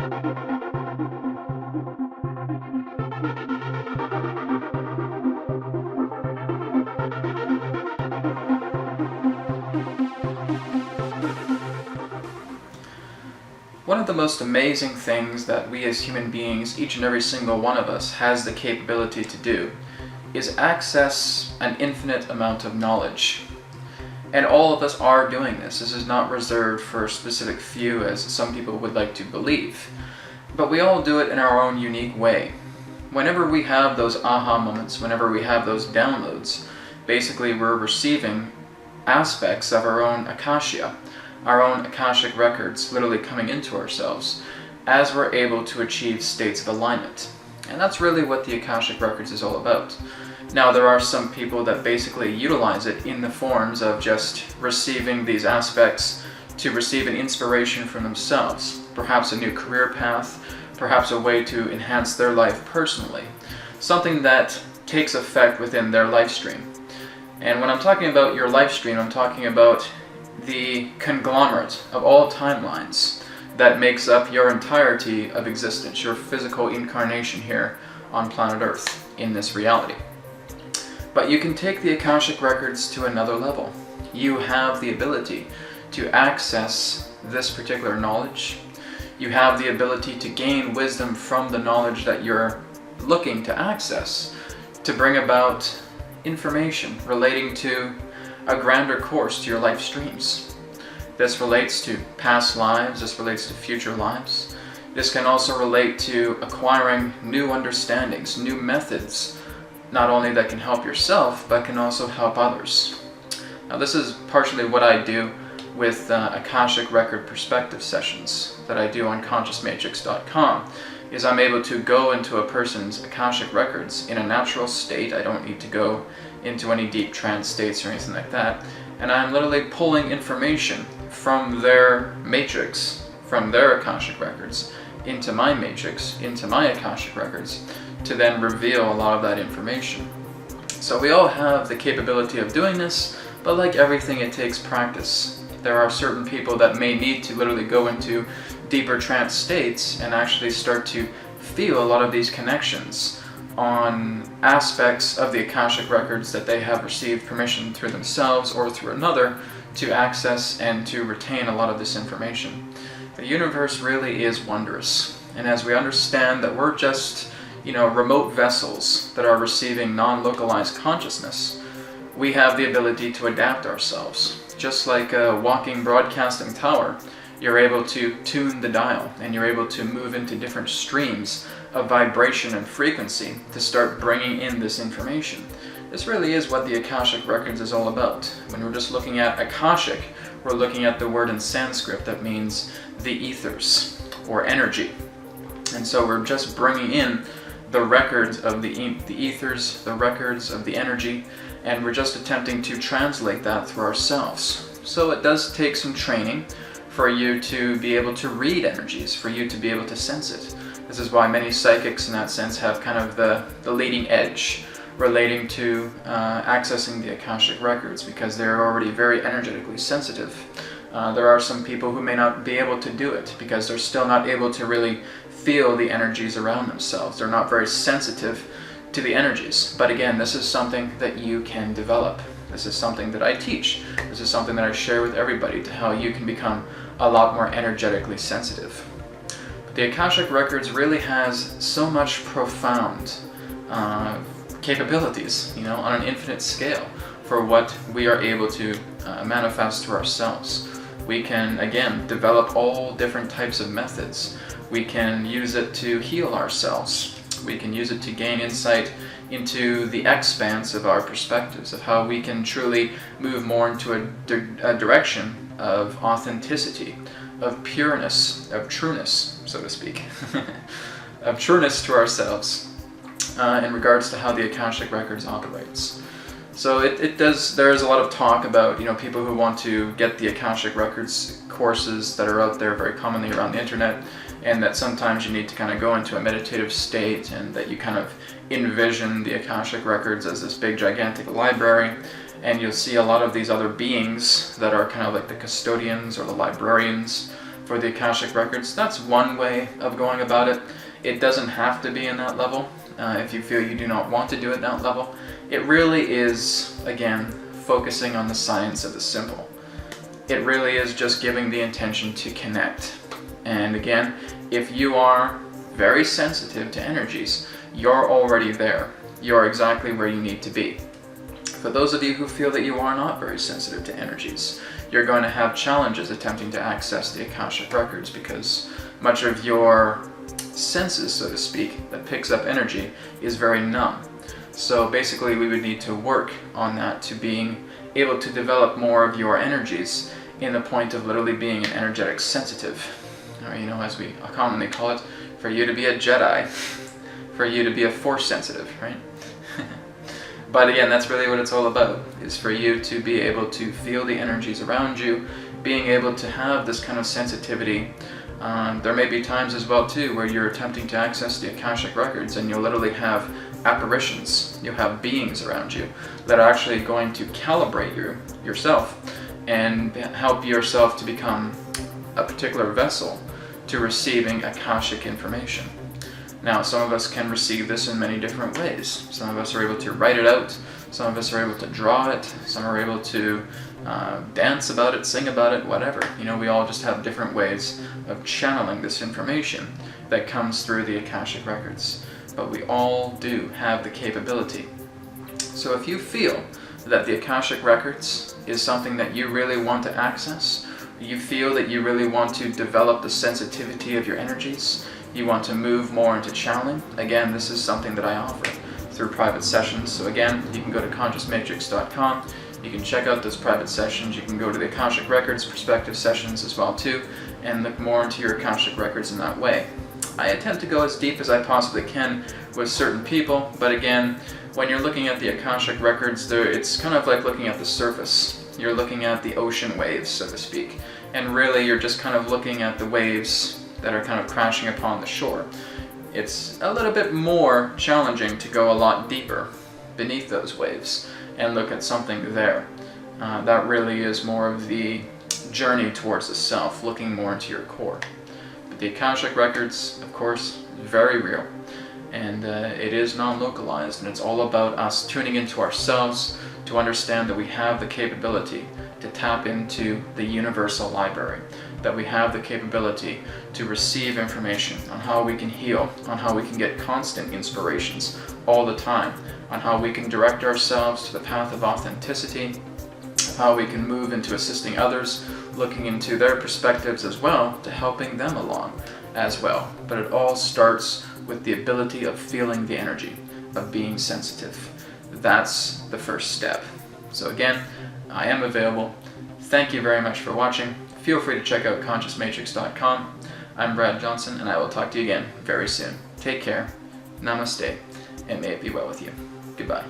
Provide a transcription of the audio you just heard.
One of the most amazing things that we as human beings, each and every single one of us, has the capability to do is access an infinite amount of knowledge. And all of us are doing this. This is not reserved for a specific few, as some people would like to believe. But we all do it in our own unique way. Whenever we have those aha moments, whenever we have those downloads, basically we're receiving aspects of our own Akasha, our own Akashic Records literally coming into ourselves as we're able to achieve states of alignment. And that's really what the Akashic Records is all about. Now, there are some people that basically utilize it in the forms of just receiving these aspects to receive an inspiration from themselves, perhaps a new career path, perhaps a way to enhance their life personally, something that takes effect within their life stream. And when I'm talking about your life stream, I'm talking about the conglomerate of all timelines that makes up your entirety of existence, your physical incarnation here on planet Earth in this reality. But you can take the Akashic Records to another level. You have the ability to access this particular knowledge. You have the ability to gain wisdom from the knowledge that you're looking to access, to bring about information relating to a grander course to your life streams. This relates to past lives, this relates to future lives. This can also relate to acquiring new understandings, new methods, not only that can help yourself, but can also help others. Now, this is partially what I do with Akashic Record Perspective Sessions that I do on ConsciousMatrix.com, is I'm able to go into a person's Akashic Records in a natural state. I don't need to go into any deep trance states or anything like that. And I'm literally pulling information from their matrix, from their Akashic Records, into my matrix, into my Akashic Records, to then reveal a lot of that information. So we all have the capability of doing this, but like everything, it takes practice. There are certain people that may need to literally go into deeper trance states and actually start to feel a lot of these connections on aspects of the Akashic Records that they have received permission through themselves or through another to access and to retain a lot of this information. The universe really is wondrous, and as we understand that we're just, remote vessels that are receiving non-localized consciousness, we have the ability to adapt ourselves. Just like a walking broadcasting tower, you're able to tune the dial and you're able to move into different streams of vibration and frequency to start bringing in this information. This really is what the Akashic Records is all about. When we're just looking at Akashic, we're looking at the word in Sanskrit that means the ethers or energy. And so we're just bringing in the records of the ethers, the records of the energy, and we're just attempting to translate that through ourselves. So it does take some training for you to be able to read energies, for you to be able to sense it. This is why many psychics in that sense have kind of the leading edge relating to accessing the Akashic Records, because they're already very energetically sensitive. There are some people who may not be able to do it because they're still not able to really feel the energies around themselves. They're not very sensitive to the energies. But again, this is something that you can develop. This is something that I teach. This is something that I share with everybody to how you can become a lot more energetically sensitive. But the Akashic Records really has so much profound capabilities, on an infinite scale for what we are able to manifest to ourselves. We can, again, develop all different types of methods. We can use it to heal ourselves. We can use it to gain insight into the expanse of our perspectives, of how we can truly move more into a direction of authenticity, of pureness, of trueness, so to speak, of trueness to ourselves in regards to how the Akashic Records operates. So there is a lot of talk about, people who want to get the Akashic Records courses that are out there very commonly around the internet, and that sometimes you need to kind of go into a meditative state and that you kind of envision the Akashic Records as this big gigantic library, and you'll see a lot of these other beings that are kind of like the custodians or the librarians for the Akashic Records. That's one way of going about it. It doesn't have to be in that level if you feel you do not want to do it that level. It really is, again, focusing on the science of the simple. It really is just giving the intention to connect. And again, if you are very sensitive to energies, you're already there. You're exactly where you need to be. For those of you who feel that you are not very sensitive to energies, you're going to have challenges attempting to access the Akashic Records because much of your senses, so to speak, that picks up energy is very numb. So basically we would need to work on that to being able to develop more of your energies in the point of literally being an energetic sensitive. Or, you know, as we commonly call it, for you to be a Jedi, for you to be a Force sensitive, right? But again, that's really what it's all about, is for you to be able to feel the energies around you, being able to have this kind of sensitivity. There may be times as well too where you're attempting to access the Akashic Records and you'll literally have apparitions, you'll have beings around you that are actually going to calibrate yourself and help yourself to become a particular vessel to receiving Akashic information. Now, some of us can receive this in many different ways. Some of us are able to write it out, some of us are able to draw it, some are able to dance about it, sing about it, whatever. You know, we all just have different ways of channeling this information that comes through the Akashic Records. But we all do have the capability. So if you feel that the Akashic Records is something that you really want to access, you feel that you really want to develop the sensitivity of your energies, you want to move more into channeling, again, this is something that I offer through private sessions. So again, you can go to consciousmatrix.com, you can check out those private sessions, you can go to the Akashic Records Perspective Sessions as well too, and look more into your Akashic Records in that way. I attempt to go as deep as I possibly can with certain people, but again, when you're looking at the Akashic Records, it's kind of like looking at the surface. You're looking at the ocean waves, so to speak, and really you're just kind of looking at the waves that are kind of crashing upon the shore. It's a little bit more challenging to go a lot deeper beneath those waves and look at something there. That really is more of the journey towards the self, looking more into your core. But the Akashic Records, of course, is very real, and it is non-localized, and it's all about us tuning into ourselves to understand that we have the capability to tap into the universal library, that we have the capability to receive information on how we can heal, on how we can get constant inspirations all the time, on how we can direct ourselves to the path of authenticity, of how we can move into assisting others, looking into their perspectives as well, to helping them along as well. But it all starts with the ability of feeling the energy, of being sensitive. That's the first step. So again, I am available. Thank you very much for watching. Feel free to check out consciousmatrix.com. I'm Brad Johnson, and I will talk to you again very soon. Take care, namaste, and may it be well with you. Goodbye.